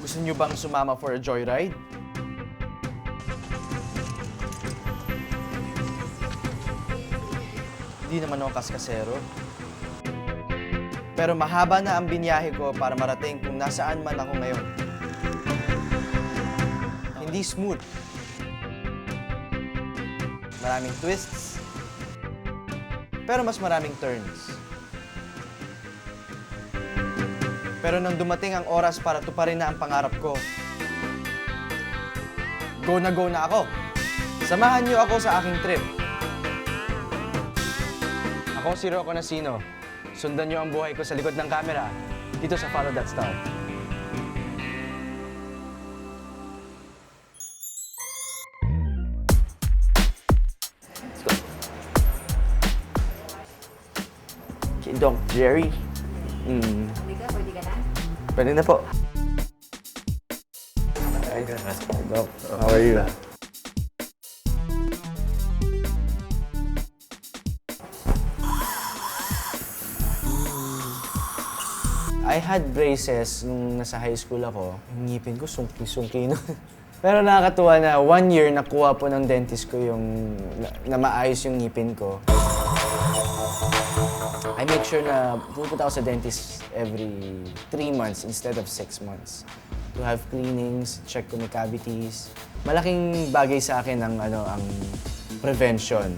Gusto niyo bang sumama for a joyride? Hindi naman ako kaskasero. Pero mahaba na ang binyahe ko para marating kung nasaan man ako ngayon. Hindi smooth. Maraming twists. Pero mas maraming turns. Pero nang dumating ang oras para tuparin na ang pangarap ko, go na ako. Samahan niyo ako sa aking trip. Ako si Rocco Nasino. Sundan niyo ang buhay ko sa likod ng camera dito sa Follow That Star. Let's go. Doc Jerry. Pwede ka na? Pwede na po. Hi, Doc. How are you? I had braces nung nasa high school ako. Yung ngipin ko, sungki-sungki nun. Pero nakakatuwa na 1 year nakuha po ng dentist ko yung na maayos yung ngipin ko. I make sure na pupunta ako sa dentist every 3 months instead of 6 months. To have cleanings, check kung may cavities. Malaking bagay sa akin ang prevention.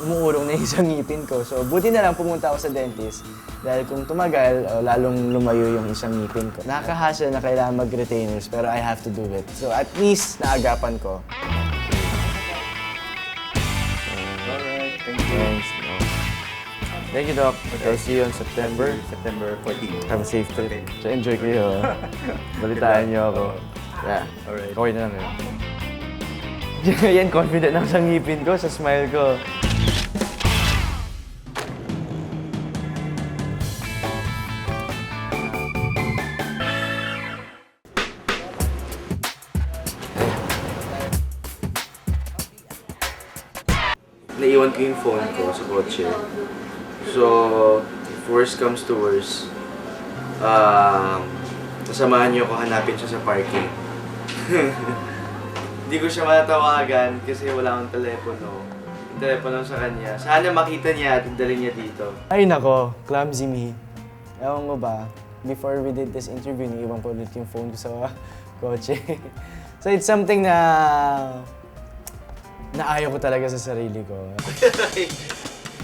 Umuurong na yung isang ngipin ko. So, buti na lang pumunta ako sa dentist dahil kung tumagal, lalong lumayo yung isang ngipin ko. Nakakahasa na kailangan mag-retainers pero I have to do it. So, at least naagapan ko. Alright, thank you. Thanks. Thank you, Doc. I'll see you on September. September 14. Have a safe trip. So, enjoy kayo. Balitaan niyo ako. Yeah. Alright. Okay na lang yun. Yan, confident ako sa ngipin ko, sa smile ko. Naiwan ko yung phone ko sa kotse. So, if worst comes to worst, kasamahan niyo ako hanapin siya sa parking. Hindi ko siya matawagan kasi wala akong telepono. Yung telepono sa kanya. Sana makita niya at dalhin niya dito. Ay nako, clumsy me. Ewan mo ba, before we did this interview, naiwan ko ulit yung phone ko sa kotse. So it's something na ayaw ko talaga sa sarili ko.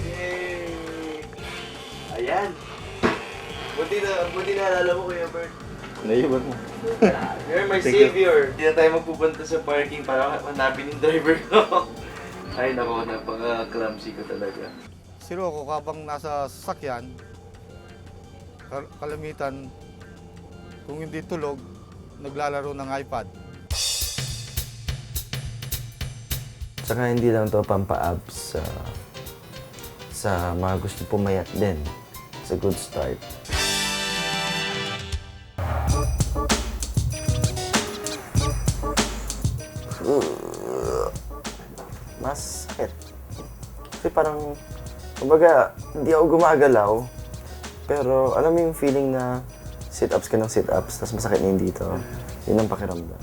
Yay! Ayan! Buti na alala mo, Kuya Bert. Naiwan mo. You're my Thank you. savior. Hindi na tayo magpupunta sa parking para hanapin yung driver ko. Ay nako, napaka-clumsy ko talaga. Si Rocco, habang nasa sasakyan, kalamitan, kung hindi tulog, naglalaro ng iPad. Saka hindi lang to pampa-abs sa mga gusto pumayat din. It's a good start. Mas sakit. Kasi parang, kumbaga, hindi ako gumagalaw. Pero alam mo yung feeling na sit-ups ka ng sit-ups, tapos masakit na yung dito. Yun ang pakiramdam.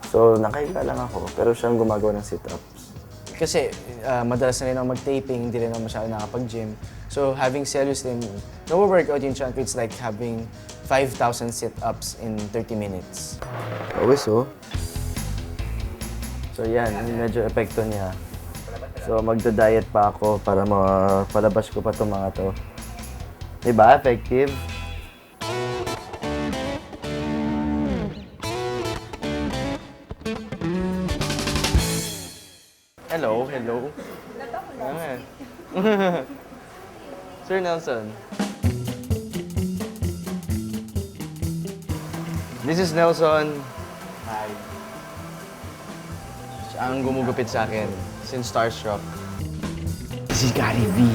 So, nakahiga lang ako, pero siyang gumagawa ng sit-ups. Kasi madalas na rin ako mag-taping, hindi rin ako masyado nakapag-gym. So having Celluslim, no-workout yung chunk, it's like having 5,000 sit-ups in 30 minutes. Always, oh. So yan, medyo epekto niya. So magda-diet pa ako para mapalabas ko pa itong mga to. Diba? Effective? Hello. Ayan. Sir Nelson. This is Nelson. Hi. Siya ang gumugupit sa akin since Starstruck. This is Gary V.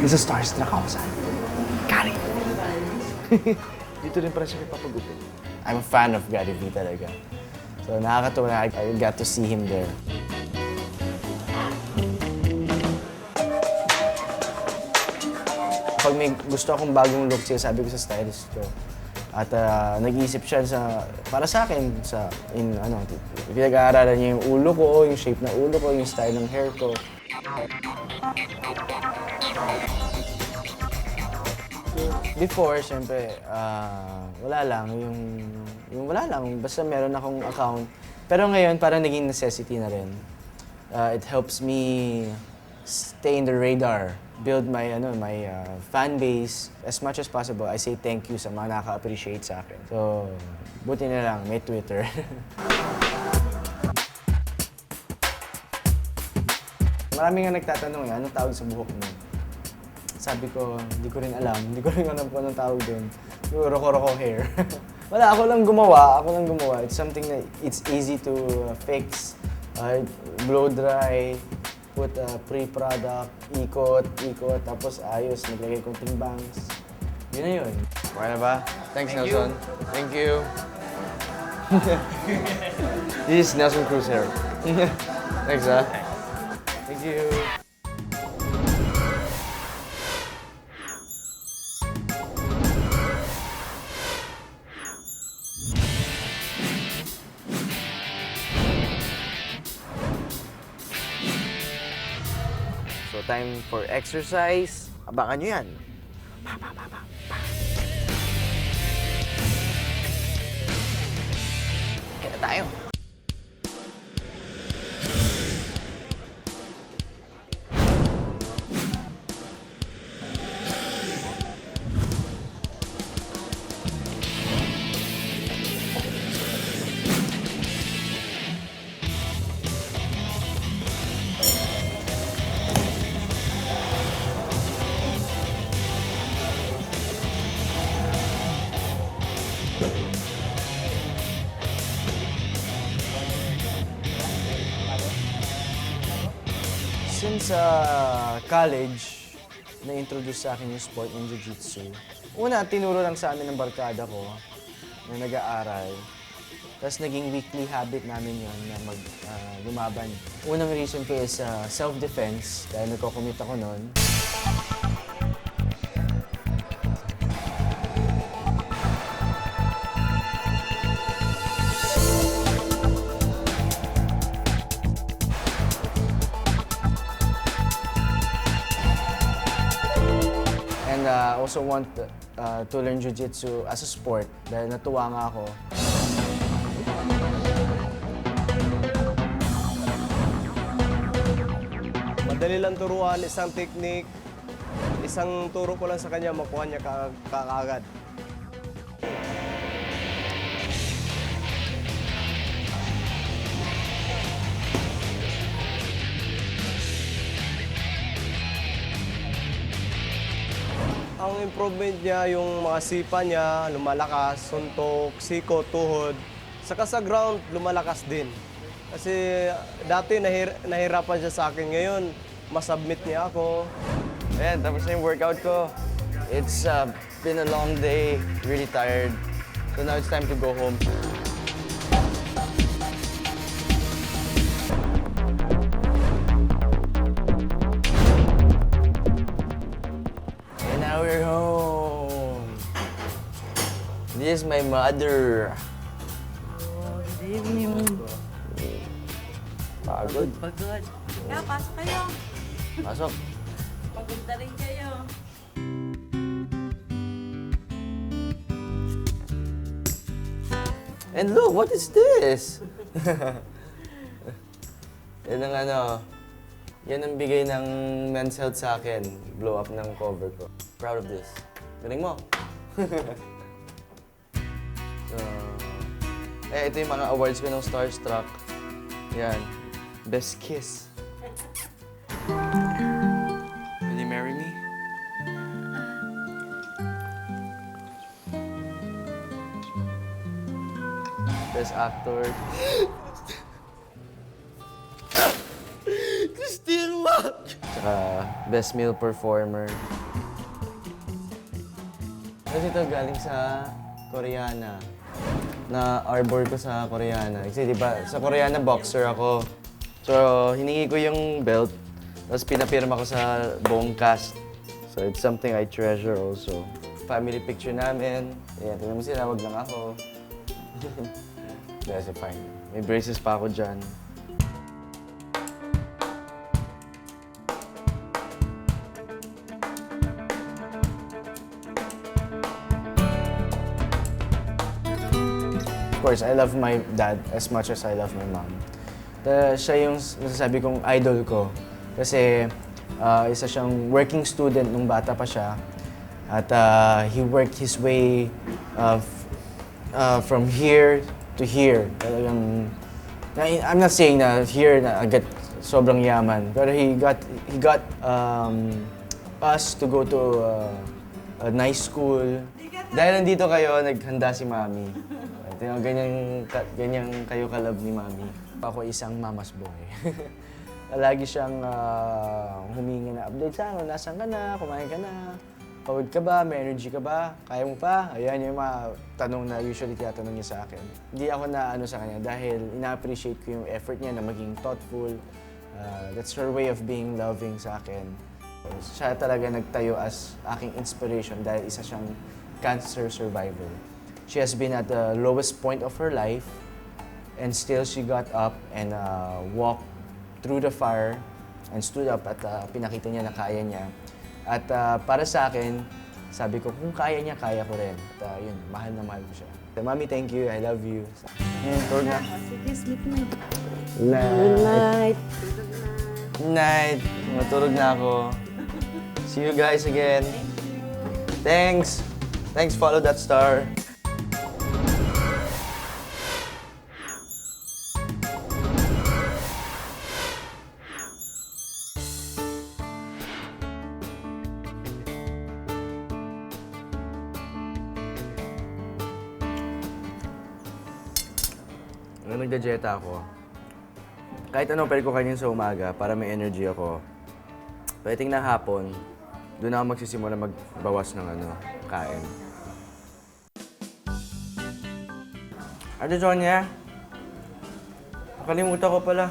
This is Starstruck ako sa Gary V. Dito rin pala siya papagupit. I'm a fan of Gary V talaga. So nakakatuwa na I got to see him there. pag may gusto akong bagong look, sabi ko sa stylist ko. At nag-iisip siya para sa akin, pinag-aaralan niya yung ulo ko, yung shape ng ulo ko, yung style ng hair ko. Before, syempre, wala lang, basta meron akong account. Pero ngayon, parang naging necessity na rin. It helps me stay in the radar, build my fan base as much as possible. I say thank you sa mga nakaka-appreciate sa akin. So, buti na lang, may Twitter. Marami nga nagtatanong anong tawag sa buhok mo? Sabi ko, hindi ko rin alam. Hindi ko rin alam kung anong tawag doon. Yung roko-roko hair. Wala, ako lang gumawa. It's something that it's easy to fix. Blow dry, put pre-product, ikot, tapos ayos, naglagay konting bangs. Yun na yun. Okay na ba? Thanks, Nelson. Thank you. This is Nelson Cruz hair. Thanks, ha? Thank you. So, time for exercise. Abangan nyo yan. Kaya tayo. Since college, na-introduce sa akin yung sport ng Jiu-Jitsu. Una, tinuro lang sa amin ng barkada ko na nag-aaral. Tapos naging weekly habit namin yun na lumaban. Unang reason ko is self-defense, dahil nagko-commute ako noon. I also want to learn Jiu-Jitsu as a sport dahil natuwa nga ako. Madali lang turuan, isang technique, isang turo ko lang sa kanya, makuha niya kaagad. Ang improvement niya, yung mga sipa niya, lumalakas, suntok, siko, tuhod. Saka sa ground, lumalakas din. Kasi dati nahirapan siya sa akin. Ngayon, masubmit niya ako. Ayan, tapos na yung workout ko. It's been a long day, really tired. So now it's time to go home. And now we're home. This is my mother. Good evening. Pagod. Pagod. Kaya, pasok kayo. Pasok. Pagod na rin kayo. And look, what is this? Yan ang yan ang bigay ng Men's Health sa akin. Blow up ng cover ko. Proud of this. Galing mo. So, ito yung mga awards ko ng Starstruck. Yan. Best kiss. Will you marry me? Best actor. Christine Wang! Tsaka best male performer. Kasi ito galing sa Koreana. Na-arbor ko sa Koreana. Kasi di ba, sa Koreana boxer ako. So, hiningi ko yung belt. Tapos pinapirma ko sa buong cast. So it's something I treasure also. Family picture namin. Ayan, tingnan mo sila, wag lang ako. That's fine. May braces pa ako dyan. Of course, I love my dad as much as I love my mom. Siya yung masasabi kong idol ko. Kasi isa siyang working student nung bata pa siya. At he worked his way from here to here. Talagang, I'm not saying na here na agad sobrang yaman. Pero he got us to go to a nice school. Dahil nandito kayo, naghanda si Mami. Ganyan kayo kalab ni Mami. Ako isang mama's boy. Lagi siyang humingi na update sa ano, nasaan ka na, kumain ka na, pagod ka ba, may energy ka ba, kaya mo pa? Ayan yung mga tanong na usually tinatanong niya sa akin. Hindi ako na ano sa kanya dahil ina-appreciate ko yung effort niya na maging thoughtful. That's her way of being loving sa akin. Siya talaga nagtayo as aking inspiration dahil isa siyang cancer survivor. She has been at the lowest point of her life and still she got up and walked through the fire and stood up at pinakita niya na kaya niya. At para sa akin, sabi ko, kung kaya niya, kaya ko rin. At yun, mahal na mahal ko siya. Mami, thank you. I love you. Tulog na. Sige, sleep na. Night. Night. Matulog na ako. See you guys again. Thanks. Thanks, follow that star. Nung nagda-dieta ako, kahit ano pwede ko kainin sa umaga para may energy ako. Pwedeng na hapon, doon ako magsisimula magbawas ng kain. Ate Jonya, nakalimutan ko pala.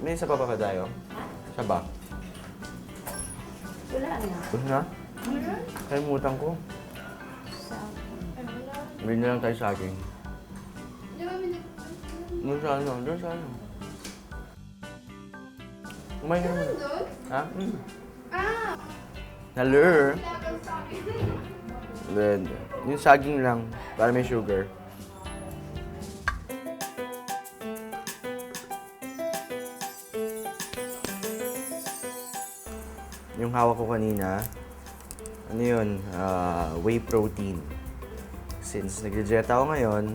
May isa pa ba kadayo? Isa ba? Wala na. Wala na? Kalimutan ko. Bili na lang tayo saging. Doon sa ano? Doon sa ano? Kumain ka naman. Ha? Nalur. Then, yung saging lang, para may sugar. Yung hawak ko kanina, ano yun? Whey protein. Since nag-dieta ako ngayon,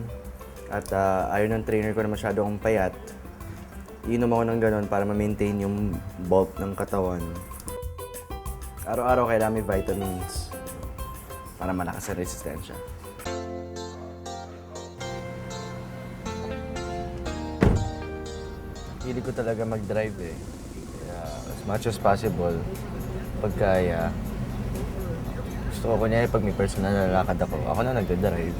at ayaw ng trainer ko na masyado akong payat, inom ako ng ganon para ma-maintain yung bulk ng katawan. Araw-araw kailangan may vitamins para malakas ang resistensya. Hilig ko talaga mag-drive eh. Kaya as much as possible, pag kaya, gusto ko kunyari pag may personal na lakad ako na nagda-drive.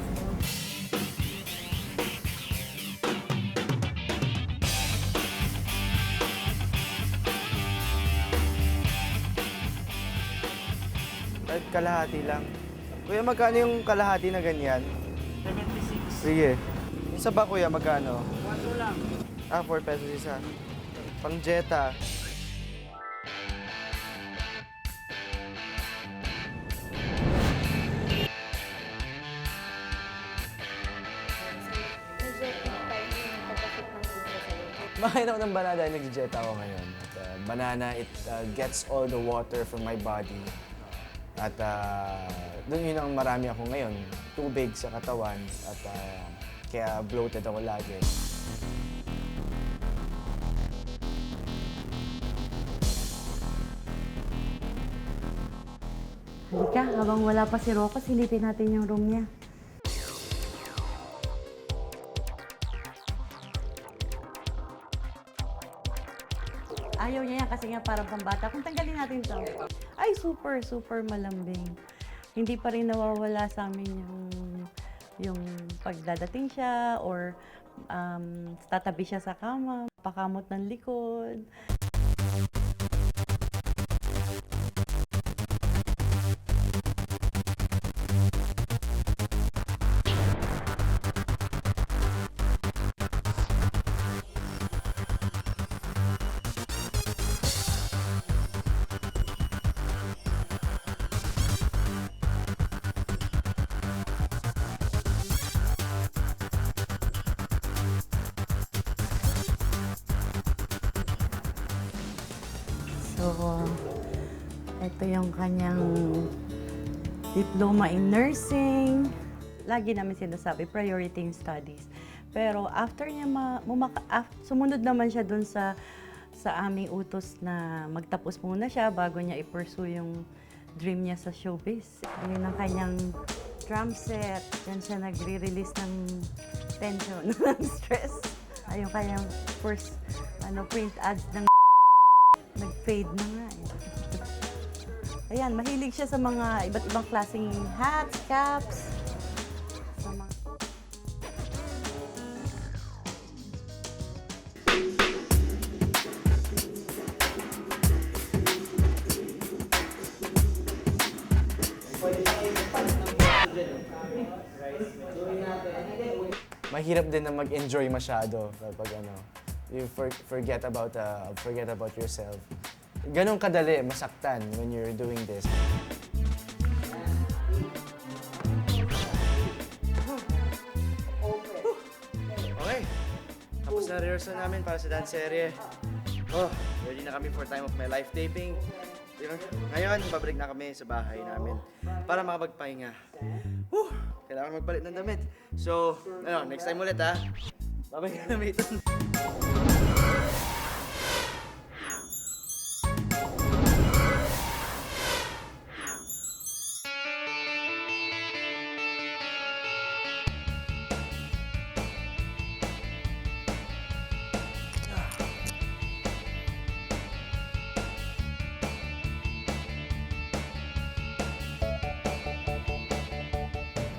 Kahit kalahati lang. Kuya, magkano yung kalahati na ganyan? 76. Sige. Isa ba, kuya, magkano? 4 lang. 4 pesos isa. Pang Jetta. Makain ako ng banana dahil nag-jet ako ngayon. At, banana, it gets all the water from my body. At doon yun ang marami ako ngayon. Tubig sa katawan at kaya bloated ako lagi. Halika, habang wala pa si Rocco, silipin natin yung room niya. Ayaw niya yan kasi nga parang pambata. Kung tanggalin natin ito, ay super, super malambing. Hindi pa rin nawawala sa amin yung pagdadating siya or tatabi siya sa kama, pakamot ng likod. ito yung kanyang diploma in nursing. Lagi namin sinasabi, priority in studies. Pero after niya sumunod naman siya dun sa aming utos na magtapos muna siya bago niya i-pursue yung dream niya sa showbiz. Yun ang kanyang drum set. Yan siya nagre-release ng tension, ng stress. Ay, yung kanyang first print ads ng nag-fade na nga eh. Ayan, mahilig siya sa mga iba't ibang klaseng hats, caps. Sa mga... Mahirap din na mag-enjoy masyado kapag you forget about yourself. Ganun kadali masaktan when you're doing this. Okay. Tapos na rehearsal namin para sa dance serye. Ready na kami for Time of My Life taping. Ngayon, babalik na kami sa bahay namin para makapagpahinga. Kailangan magpalit ng damit. So, next time ulit ha. Babalik na namin ito.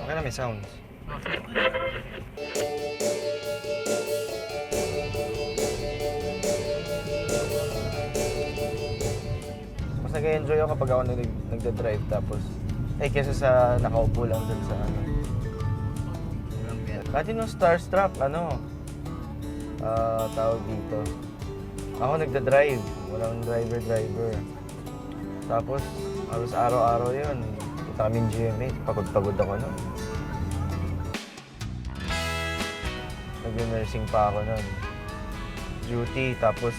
Okay na, may sounds. Mas nag-enjoy ako kapag ako nagda-drive tapos kesa sa nakaupo lang dun sa Dati nung Starstruck, tawag dito. Ako nagda-drive, walang driver. Tapos, halos araw-araw yun. Kita kaming GMA, pagod-pagod ako nun. Nag-nursing pa ako nun. Duty, tapos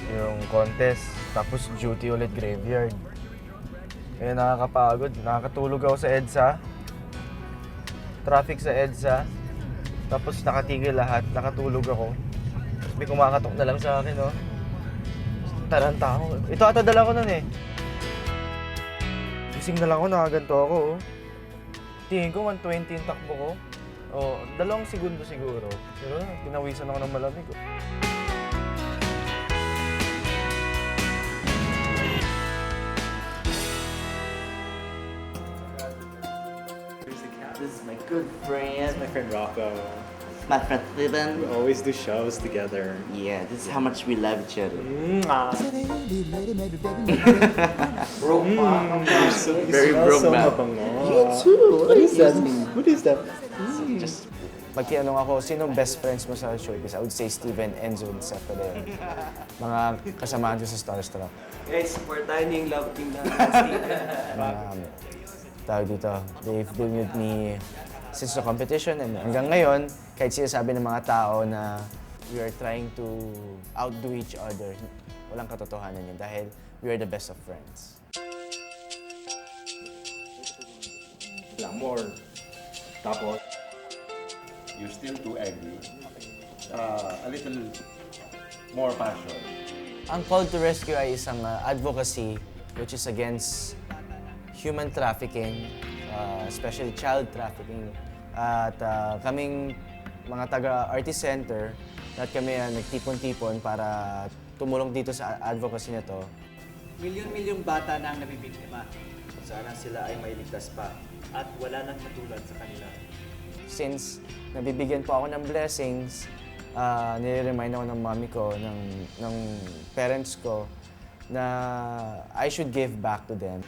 yung contest, tapos duty ulit graveyard. Kaya nakakapagod, nakakatulog ako sa EDSA. Traffic sa EDSA. Tapos nakatigil lahat, nakatulog ako. Tapos may kumakatok na lang sa akin, Taranta ako. Ito ata dala ko nun eh. Gising na lang ako, nakaganto ako. Tingin ko 120 yung takbo ko. 2 segundo siguro. Pero pinawisan ako ng malamig. This is my good friend, My friend Rocco. my friend Steven. We always do shows together. Yeah, this is how much we love each other. Very broke man. You too. What is that? What is that? Pag tinanong ako, sinong best friends mo sa showbiz? I would say Steven, Enzo, and Seth Padilla. Mga kasamahan ko sa Starstruck. Guys, supportahan niyo yung love team namin, Steven. Tawag dito, they've been with me since the competition and hanggang ngayon, kahit sinasabi ng mga tao na we are trying to outdo each other, walang katotohanan yun dahil we are the best of friends. More. Tapos, you're still too angry. A little more passion. Ang Call to Rescue ay isang advocacy which is against human trafficking, especially child trafficking. At kaming mga taga-Artist Center, at kami nagtipon-tipon para tumulong dito sa advocacy na to. Milyon-milyong bata na ang nabibiktima. Sana sila ay mailigtas pa at wala nang matulad sa kanila. Since nabibigyan po ako ng blessings, nire-remind ako ng mommy ko, ng parents ko, na I should give back to them.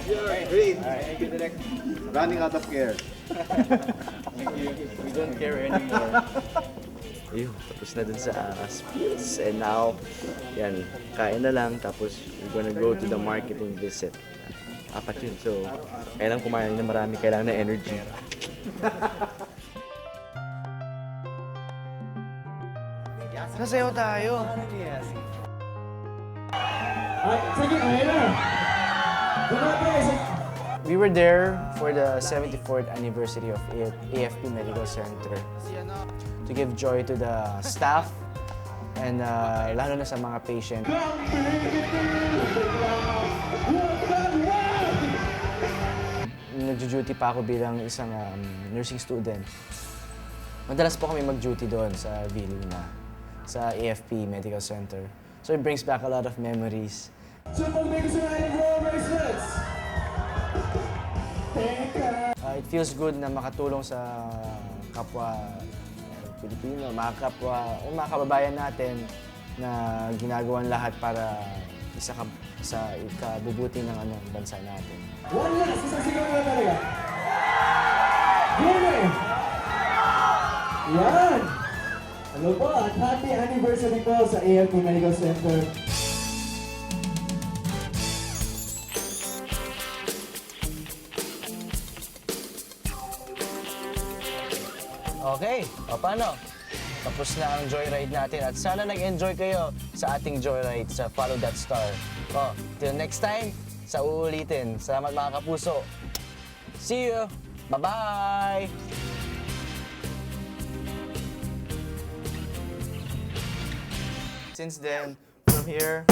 You're great. Thank you, Direk. Running out of care. We don't care anymore. Ayun, tapos na dun sa Spills. And now, yan, kain na lang. Tapos, we're gonna go to the market and visit. 4 yun. So, kailangan kumain na marami. Kailangan na energy. Sasayaw tayo. We were there for the 74th anniversary of AFP Medical Center to give joy to the staff and lalo na sa mga patient. Nag-duty pa ako bilang isang nursing student. Madalas po kami mag-duty doon sa Viluna, sa AFP Medical Center. So it brings back a lot of memories. It feels good na makatulong sa kapwa Pilipino, mga kapwa o mga kababayan natin na ginagawan lahat para sa ikabubuti ng bansa natin. One last, isang sigaw na talaga. Gune! Yan! Hello po at happy anniversary po sa AFP Medical Center. Okay, o paano? Tapos na ang joyride natin at sana nag-enjoy kayo sa ating joyride sa Follow That Star. O, till next time, sa uulitin. Salamat mga kapuso. See you! Bye-bye! Since then, from here...